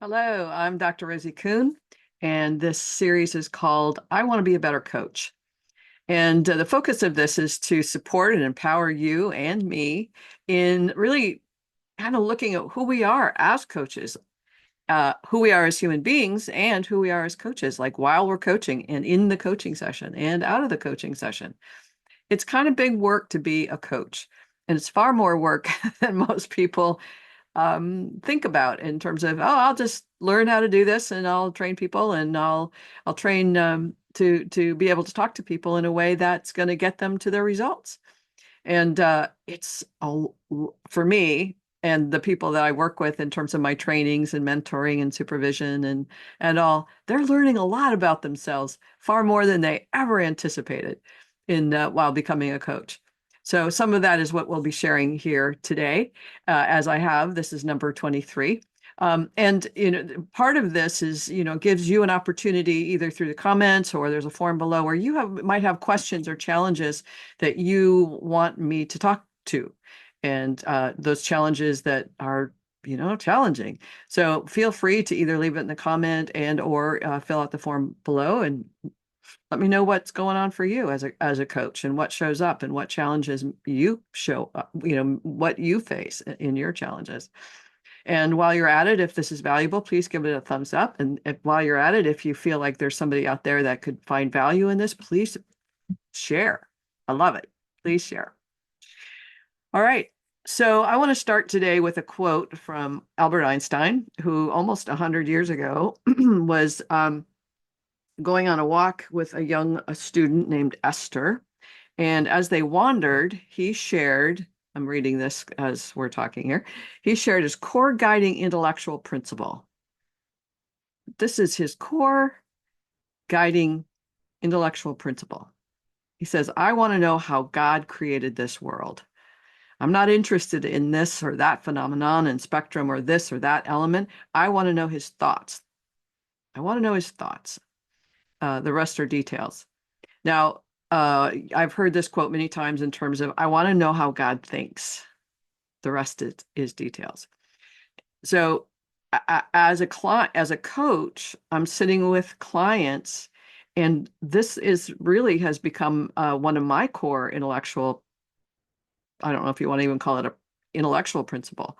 Hello, I'm Dr. Rosie Kuhn, and this series is called I Want to Be a Better Coach. And the focus of this is to support and empower you and me in really kind of looking at who we are as coaches, who we are as human beings, and who we are as coaches, like while we're coaching and in the coaching session and out of the coaching session. It's kind of big work to be a coach, and it's far more work than most people think about in terms of, oh, I'll just learn how to do this and I'll train people and I'll train to be able to talk to people in a way that's going to get them to their results. And for me and the people that I work with in terms of my trainings and mentoring and supervision and all, they're learning a lot about themselves, far more than they ever anticipated in while becoming a coach. So some of that is what we'll be sharing here today, as I have. This is number 23. And part of this is gives you an opportunity either through the comments or there's a form below where might have questions or challenges that you want me to talk to, and those challenges that are challenging. So feel free to either leave it in the comment and or fill out the form below and let me know what's going on for you as a coach and what shows up and what challenges you show up, what you face in your challenges. And while you're at it, if this is valuable, please give it a thumbs up. And while you're at it, if you feel like there's somebody out there that could find value in this, please share. I love it. Please share. All right. So I want to start today with a quote from Albert Einstein, who almost 100 years ago was going on a walk with a student named Esther. And as they wandered, he shared, I'm reading this as we're talking here, he shared his core guiding intellectual principle. This is his core guiding intellectual principle. He says, I want to know how God created this world. I'm not interested in this or that phenomenon and spectrum or this or that element. I want to know his thoughts. I want to know his thoughts. The rest are details. Now, I've heard this quote many times in terms of, I want to know how God thinks. The rest is details. So as a coach, I'm sitting with clients, and this is really has become one of my core intellectual, I don't know if you want to even call it a intellectual principle,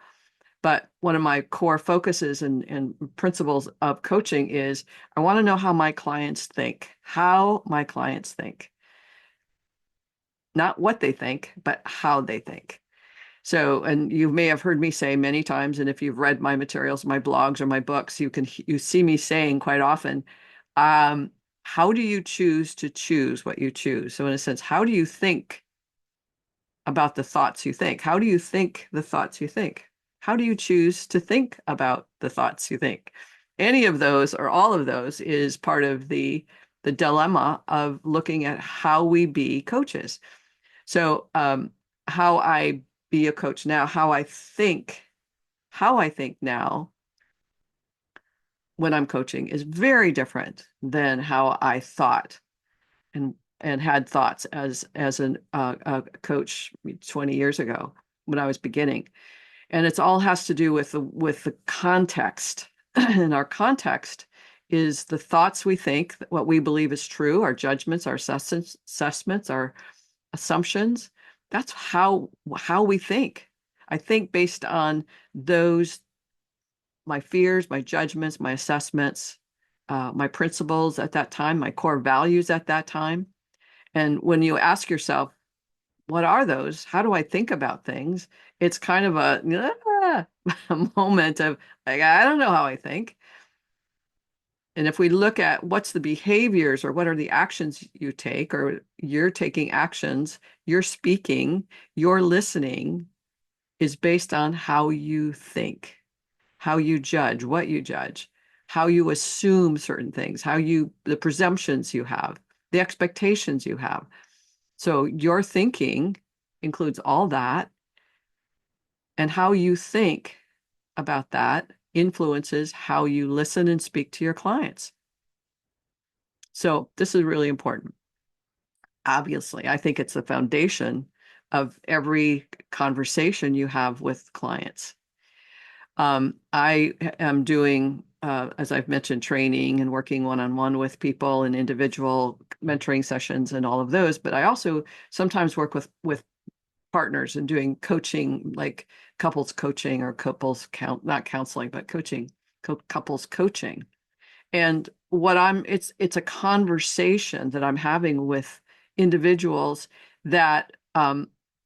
but one of my core focuses and principles of coaching is I want to know how my clients think, not what they think, but how they think. So, and you may have heard me say many times, and if you've read my materials, my blogs or my books, you see me saying quite often, how do you choose to choose what you choose? So in a sense, how do you think about the thoughts you think? How do you think the thoughts you think? How do you choose to think about the thoughts you think? Any of those or all of those is part of the dilemma of looking at how we be coaches. So how I be a coach now, how I think now when I'm coaching is very different than how I thought and had thoughts as a coach 20 years ago when I was beginning. And it's all has to do with the context. And our context is the thoughts we think, what we believe is true, our judgments, our assessments, our assumptions. That's how we think. I think based on those, my fears, my judgments, my assessments, my principles at that time, my core values at that time. And when you ask yourself, what are those? How do I think about things? It's kind of a moment of like, I don't know how I think. And if we look at what's the behaviors or what are the actions you take, or you're taking actions, you're speaking, you're listening, is based on how you think, how you judge, what you judge, how you assume certain things, the presumptions you have, the expectations you have. So your thinking includes all that, and how you think about that influences how you listen and speak to your clients. So this is really important. Obviously, I think it's the foundation of every conversation you have with clients. I am doing, as I've mentioned, training and working one-on-one with people and individual mentoring sessions and all of those. But I also sometimes work with partners and doing coaching, like couples coaching or not counseling, but coaching, couples coaching. And it's a conversation that I'm having with individuals that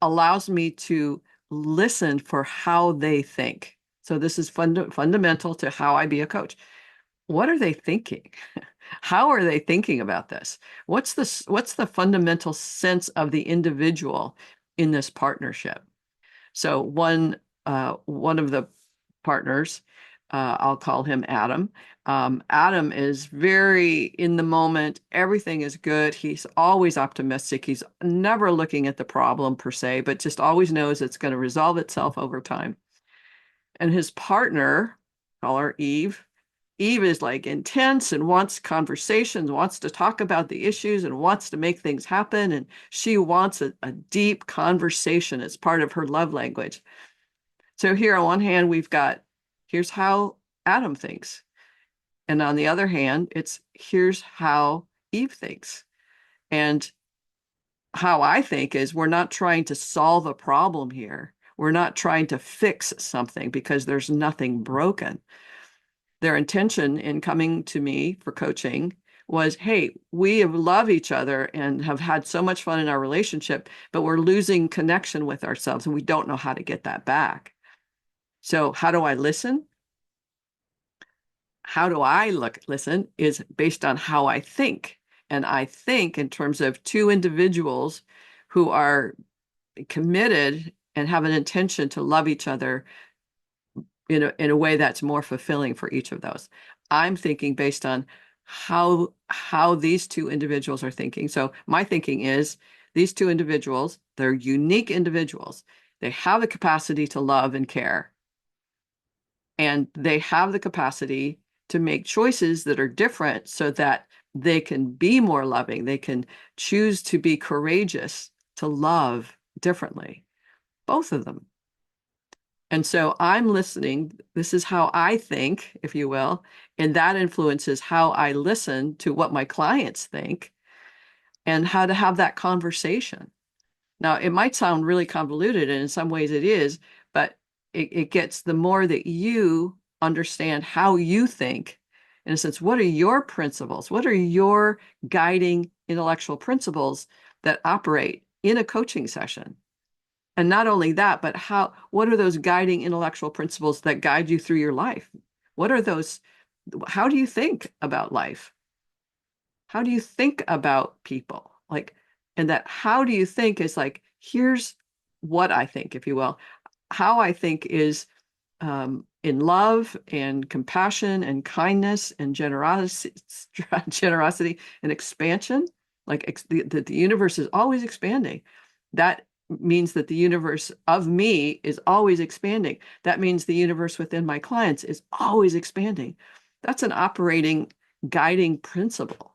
allows me to listen for how they think. So this is fundamental to how I be a coach. What are they thinking? How are they thinking about this? What's the fundamental sense of the individual in this partnership? So one of the partners, I'll call him Adam. Adam is very in the moment. Everything is good. He's always optimistic. He's never looking at the problem per se, but just always knows it's going to resolve itself over time. And his partner, call her Eve. Eve is like intense and wants conversations, wants to talk about the issues and wants to make things happen. And she wants a deep conversation as part of her love language. So here on one hand, here's how Adam thinks. And on the other hand, here's how Eve thinks. And how I think is we're not trying to solve a problem here. We're not trying to fix something because there's nothing broken. Their intention in coming to me for coaching was, hey, we have loved each other and have had so much fun in our relationship, but we're losing connection with ourselves and we don't know how to get that back. So how do I listen? How do I listen is based on how I think. And I think in terms of two individuals who are committed and have an intention to love each other in a way that's more fulfilling for each of those. I'm thinking based on how these two individuals are thinking. So my thinking is these two individuals, they're unique individuals. They have the capacity to love and care. And they have the capacity to make choices that are different so that they can be more loving. They can choose to be courageous, to love differently, both of them. And so I'm listening. This is how I think, if you will, and that influences how I listen to what my clients think and how to have that conversation. Now, it might sound really convoluted, and in some ways it is, but it gets the more that you understand how you think, in a sense, what are your principles? What are your guiding intellectual principles that operate in a coaching session? And not only that, but what are those guiding intellectual principles that guide you through your life? What are those? How do you think about life? How do you think about people? And that how do you think is like, here's what I think, if you will. How I think is in love and compassion and kindness and generosity and expansion. Like the universe is always expanding. That means that the universe of me is always expanding. That means the universe within my clients is always expanding. That's an operating guiding principle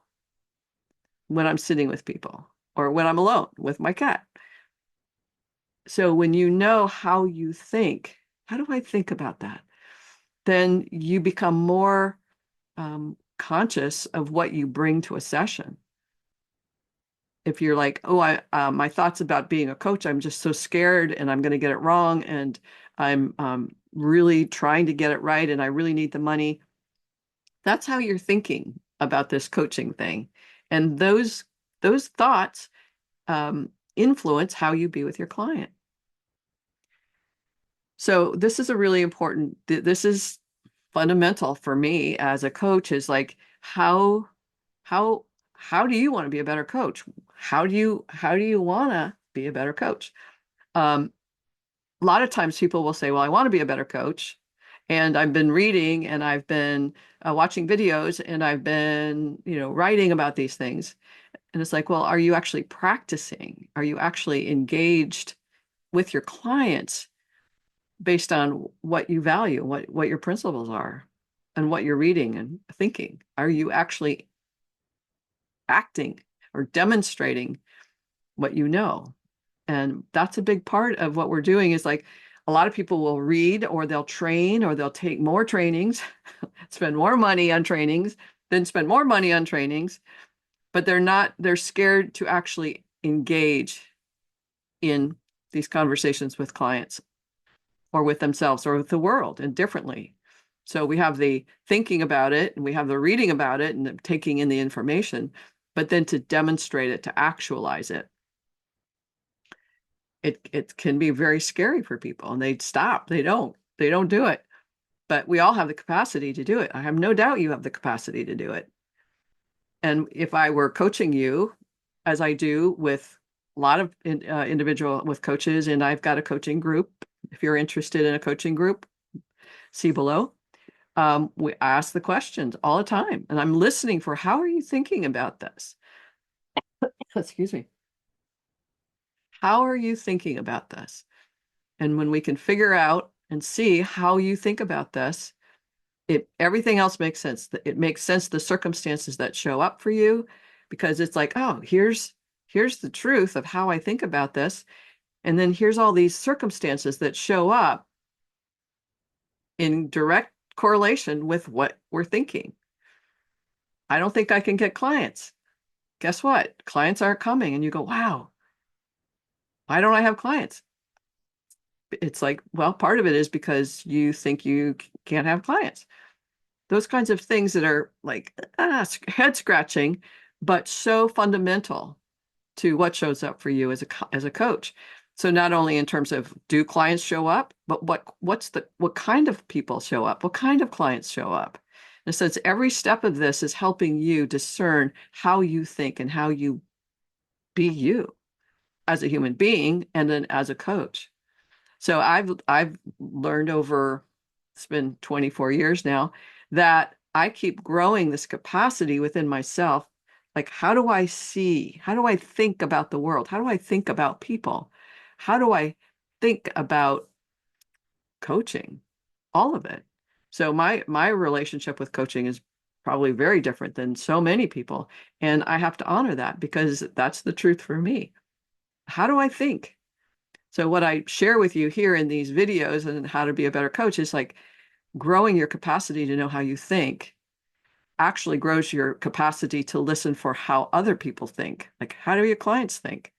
when I'm sitting with people or when I'm alone with my cat. So when you know how you think, how do I think about that? Then you become more conscious of what you bring to a session. If you're like, oh, my thoughts about being a coach, I'm just so scared and I'm going to get it wrong and I'm really trying to get it right and I really need the money. That's how you're thinking about this coaching thing. And those thoughts influence how you be with your client. So this is a really important, this is fundamental for me as a coach is like, how, how do you want to be a better coach? How do you want to be a better coach? A lot of times people will say, well, I want to be a better coach. And I've been reading and I've been watching videos and I've been, writing about these things. And it's like, well, are you actually practicing? Are you actually engaged with your clients based on what you value, what your principles are, and what you're reading and thinking? Are you actually acting or demonstrating what you know? And that's a big part of what we're doing is like, A lot of people will read or they'll train or they'll take more trainings, spend more money on trainings, then spend more money on trainings, but they're scared to actually engage in these conversations with clients or with themselves or with the world and differently. So we have the thinking about it and we have the reading about it and the taking in the information, but then to demonstrate it, to actualize it, it can be very scary for people and they stop. They don't do it. But we all have the capacity to do it. I have no doubt you have the capacity to do it. And if I were coaching you, as I do with a lot of individual with coaches, and I've got a coaching group. If you're interested in a coaching group, see below. We ask the questions all the time, and I'm listening for how are you thinking about this? Excuse me. How are you thinking about this? And when we can figure out and see how you think about this, everything else makes sense. It makes sense the circumstances that show up for you, because it's like, oh, here's the truth of how I think about this, and then here's all these circumstances that show up in direct correlation with what we're thinking. I don't think I can get clients. Guess what? Clients aren't coming, and you go, wow, why don't I have clients? It's like, well, part of it is because you think you can't have clients. Those kinds of things that are like head scratching, but so fundamental to what shows up for you as a coach. So not only in terms of do clients show up, but what kind of people show up? What kind of clients show up? In a sense, every step of this is helping you discern how you think and how you be you as a human being and then as a coach. So I've learned over, it's been 24 years now, that I keep growing this capacity within myself. Like, how do I see? How do I think about the world? How do I think about people? How do I think about coaching? All of it. So my relationship with coaching is probably very different than so many people. And I have to honor that because that's the truth for me. How do I think? So what I share with you here in these videos and how to be a better coach is like growing your capacity to know how you think actually grows your capacity to listen for how other people think. Like, how do your clients think?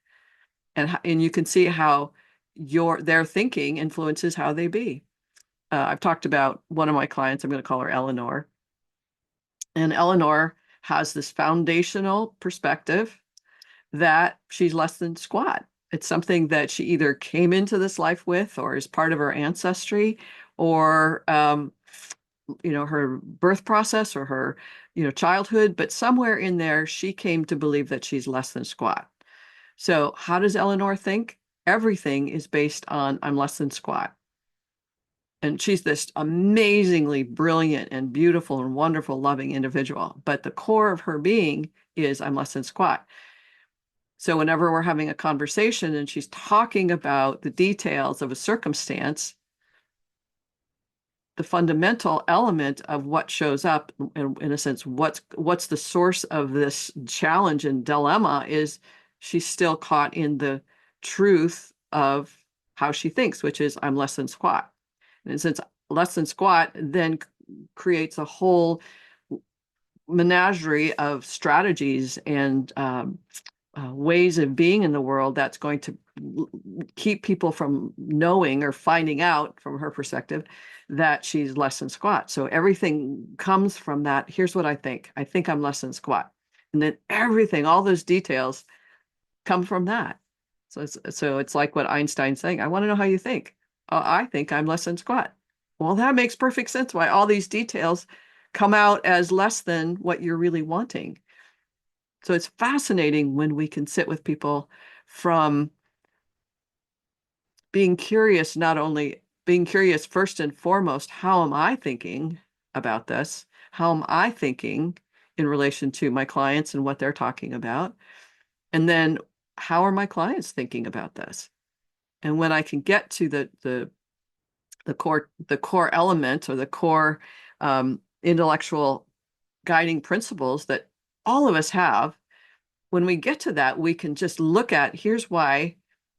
And you can see how their thinking influences how they be. I've talked about one of my clients, I'm going to call her Eleanor. And Eleanor has this foundational perspective that she's less than squat. It's something that she either came into this life with or is part of her ancestry or her birth process or her childhood, but somewhere in there she came to believe that she's less than squat. So how does Eleanor think? Everything is based on I'm less than squat. And she's this amazingly brilliant and beautiful and wonderful, loving individual. But the core of her being is I'm less than squat. So whenever we're having a conversation and she's talking about the details of a circumstance, the fundamental element of what shows up, in a sense, what's the source of this challenge and dilemma is she's still caught in the truth of how she thinks, which is I'm less than squat. And since less than squat then creates a whole menagerie of strategies and ways of being in the world that's going to keep people from knowing or finding out from her perspective that she's less than squat. So everything comes from that. Here's what I think. I think I'm less than squat. And then everything, all those details come from that. So it's like what Einstein's saying. I want to know how you think. I think I'm less than squat. Well, that makes perfect sense why all these details come out as less than what you're really wanting. So it's fascinating when we can sit with people from being curious, not only being curious first and foremost, how am I thinking about this? How am I thinking in relation to my clients and what they're talking about? And then how are my clients thinking about this? And when I can get to the core element or the core intellectual guiding principles that all of us have, when we get to that, we can just look at here's why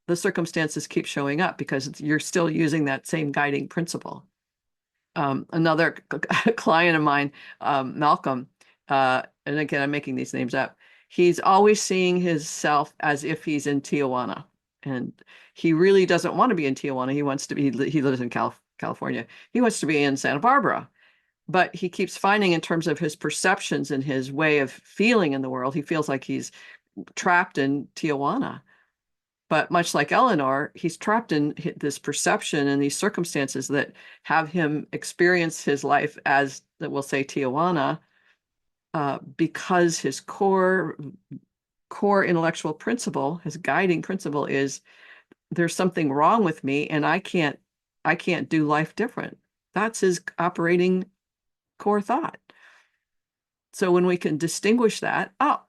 the circumstances keep showing up because you're still using that same guiding principle. Another client of mine, Malcolm, and again, I'm making these names up. He's always seeing himself as if he's in Tijuana, and he really doesn't want to be in Tijuana. He wants to be. He lives in California. He wants to be in Santa Barbara, but he keeps finding, in terms of his perceptions and his way of feeling in the world, he feels like he's trapped in Tijuana. But much like Eleanor, he's trapped in this perception and these circumstances that have him experience his life as, we'll say, Tijuana, because his core intellectual principle, his guiding principle, is there's something wrong with me, and I can't do life different. That's his operating core thought. So when we can distinguish that, oh,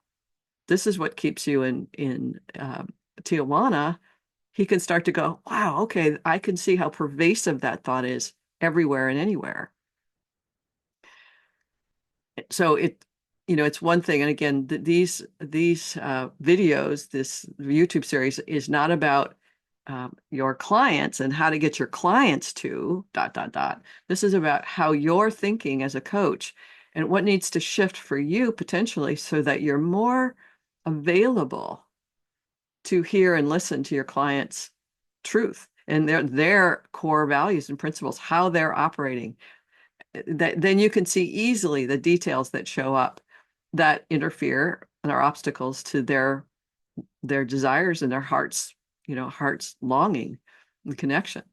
this is what keeps you in Tijuana, he can start to go, wow, okay, I can see how pervasive that thought is everywhere and anywhere. So it's one thing. And again, these videos, this YouTube series is not about your clients and how to get your clients to ... This is about how you're thinking as a coach and what needs to shift for you potentially so that you're more available to hear and listen to your clients' truth and their core values and principles, how they're operating. Then you can see easily the details that show up that interfere and are obstacles to their desires and their heart's longing and connection.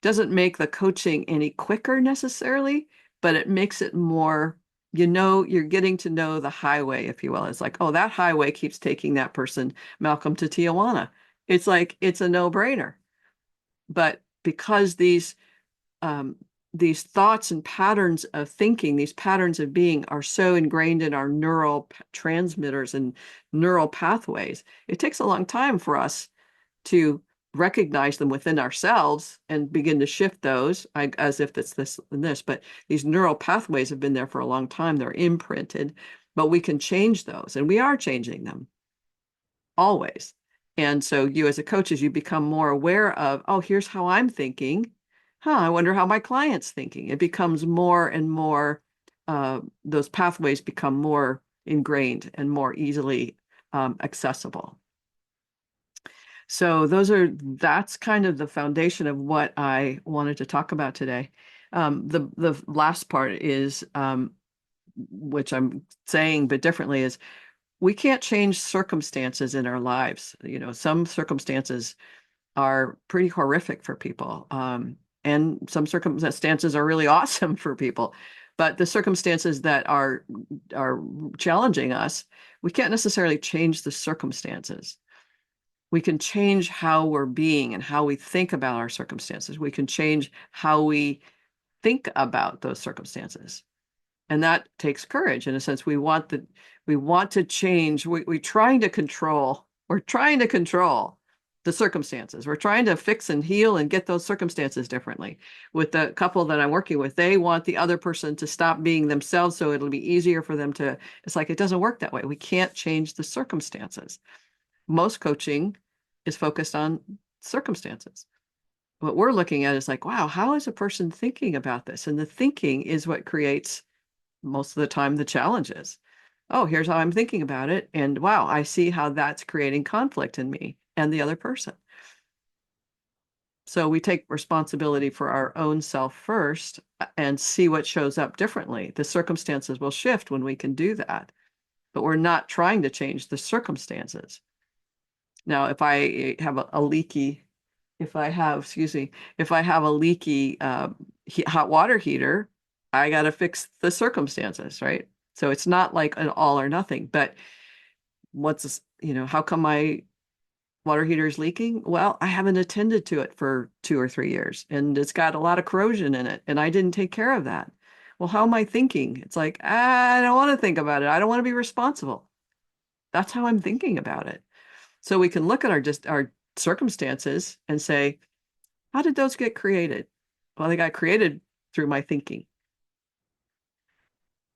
Doesn't make the coaching any quicker necessarily, but it makes it more, you're getting to know the highway, if you will. It's like, oh, that highway keeps taking that person, Malcolm, to Tijuana. It's like, it's a no-brainer. But because these thoughts and patterns of thinking, these patterns of being are so ingrained in our neural transmitters and neural pathways, it takes a long time for us to recognize them within ourselves and begin to shift those, as if it's this and this. But these neural pathways have been there for a long time. They're imprinted, but we can change those, and we are changing them always. And so you as a coach, as you become more aware of, oh, here's how I'm thinking. I wonder how my client's thinking. It becomes more and more, those pathways become more ingrained and more easily accessible. So that's kind of the foundation of what I wanted to talk about today. The last part is, which I'm saying but differently, is we can't change circumstances in our lives. Some circumstances are pretty horrific for people, and some circumstances are really awesome for people. But the circumstances that are challenging us, we can't necessarily change the circumstances. We can change how we're being and how we think about our circumstances. We can change how we think about those circumstances. And that takes courage. In a sense, we want to change. We're trying to control the circumstances. We're trying to fix and heal and get those circumstances differently. With the couple that I'm working with, they want the other person to stop being themselves so it'll be easier for them to, it's like, it doesn't work that way. We can't change the circumstances. Most coaching is focused on circumstances. What we're looking at is like, wow, how is a person thinking about this? And the thinking is what creates, most of the time, the challenges. Oh, here's how I'm thinking about it. And wow, I see how that's creating conflict in me and the other person. So we take responsibility for our own self first and see what shows up differently. The circumstances will shift when we can do that, but we're not trying to change the circumstances. Now, if I have a leaky, if I have a leaky hot water heater, I got to fix the circumstances, right? So it's not like an all or nothing. But how come my water heater is leaking? Well, I haven't attended to it for 2 or 3 years, and it's got a lot of corrosion in it, and I didn't take care of that. Well, how am I thinking? It's like, I don't want to think about it. I don't want to be responsible. That's how I'm thinking about it. So we can look at our circumstances and say, how did those get created? Well, they got created through my thinking.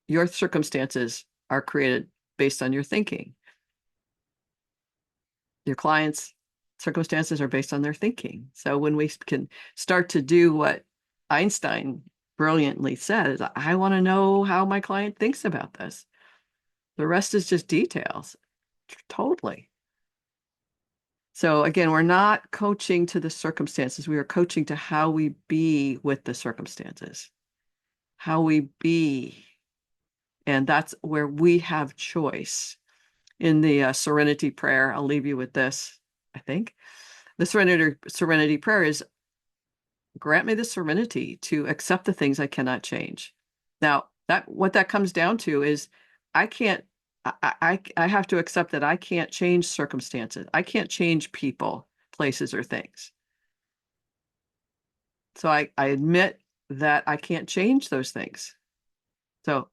Your circumstances are created based on your thinking. Your clients' circumstances are based on their thinking. So when we can start to do what Einstein brilliantly says, I want to know how my client thinks about this. The rest is just details. Totally. So again, we're not coaching to the circumstances. We are coaching to how we be with the circumstances, how we be. And that's where we have choice. In the serenity prayer, I'll leave you with this, I think. The serenity prayer is, grant me the serenity to accept the things I cannot change. Now, that what that comes down to is I can't I have to accept that I can't change circumstances. I can't change people, places, or things. So I admit that I can't change those things. So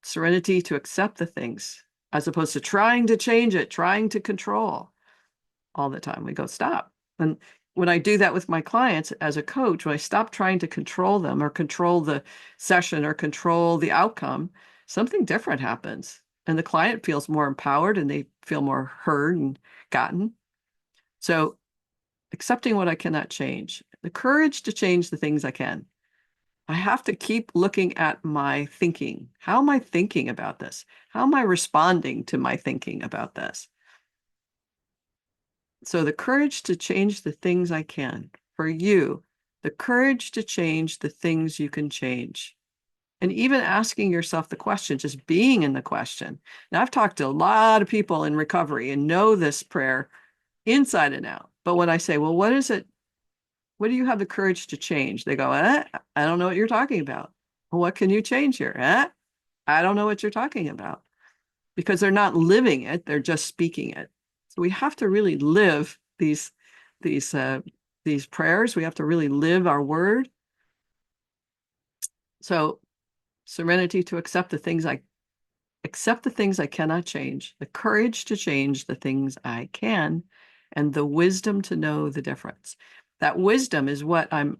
serenity to accept the things as opposed to trying to change it, trying to control all the time. We go, stop. And when I do that with my clients as a coach, when I stop trying to control them or control the session or control the outcome, something different happens. And the client feels more empowered and they feel more heard and gotten. So accepting what I cannot change, the courage to change the things I can. I have to keep looking at my thinking. How am I thinking about this? How am I responding to my thinking about this? So the courage to change the things I can. For you, the courage to change the things you can change. And even asking yourself the question, just being in the question. Now, I've talked to a lot of people in recovery and know this prayer inside and out. But when I say, well, what is it? What do you have the courage to change? They go, I don't know what you're talking about. Well, what can you change here? I don't know what you're talking about, because they're not living it, they're just speaking it. So we have to really live these uh, these prayers. We have to really live our word. So serenity to accept the things I cannot change, the courage to change the things I can, and the wisdom to know the difference. That wisdom is what I'm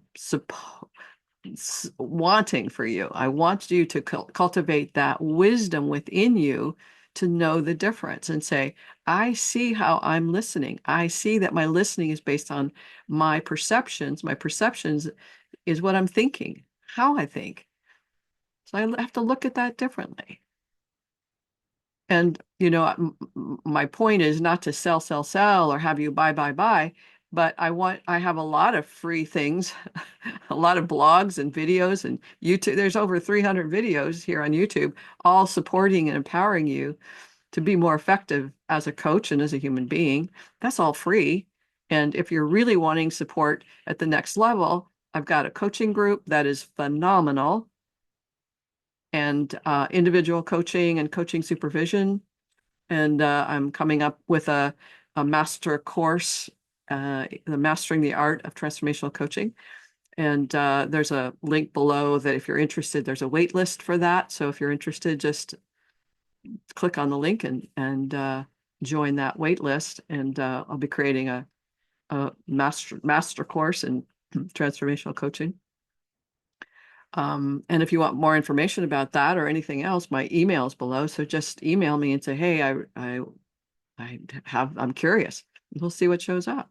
wanting for you. I want you to cultivate that wisdom within you to know the difference and say, I see how I'm listening. I see that my listening is based on my perceptions. My perceptions is what I'm thinking, how I think. So I have to look at that differently. And, my point is not to sell, or have you buy, but I have a lot of free things, a lot of blogs and videos and YouTube. There's over 300 videos here on YouTube, all supporting and empowering you to be more effective as a coach and as a human being. That's all free. And if you're really wanting support at the next level, I've got a coaching group that is phenomenal, and individual coaching and coaching supervision. And I'm coming up with a master course, the Mastering the Art of Transformational Coaching. And there's a link below that if you're interested, there's a wait list for that. So if you're interested, just click on the link and join that wait list. And I'll be creating a master course in transformational coaching. And if you want more information about that or anything else, my email is below. So just email me and say, hey, I'm curious. We'll see what shows up.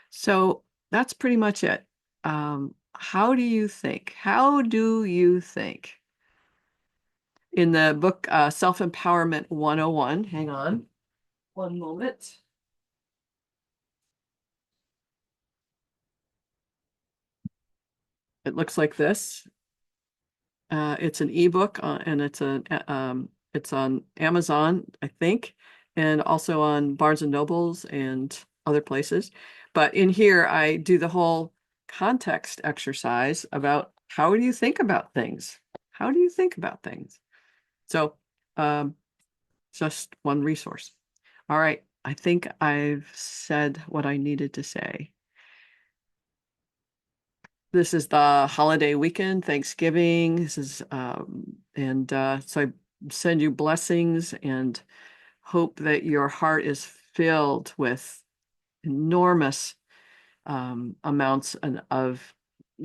So that's pretty much it. How do you think? How do you think? In the book Self-Empowerment 101, hang on one moment. It looks like this. It's an ebook and it's on Amazon, I think, and also on Barnes and Nobles and other places. But in here, I do the whole context exercise about how do you think about things? How do you think about things? So, just one resource. All right, I think I've said what I needed to say. This is the holiday weekend, Thanksgiving. This is so I send you blessings and hope that your heart is filled with enormous amounts of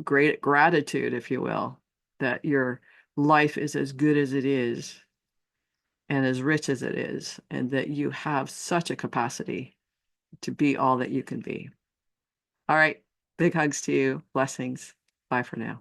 great gratitude, if you will, that your life is as good as it is and as rich as it is, and that you have such a capacity to be all that you can be. All right. Big hugs to you. Blessings. Bye for now.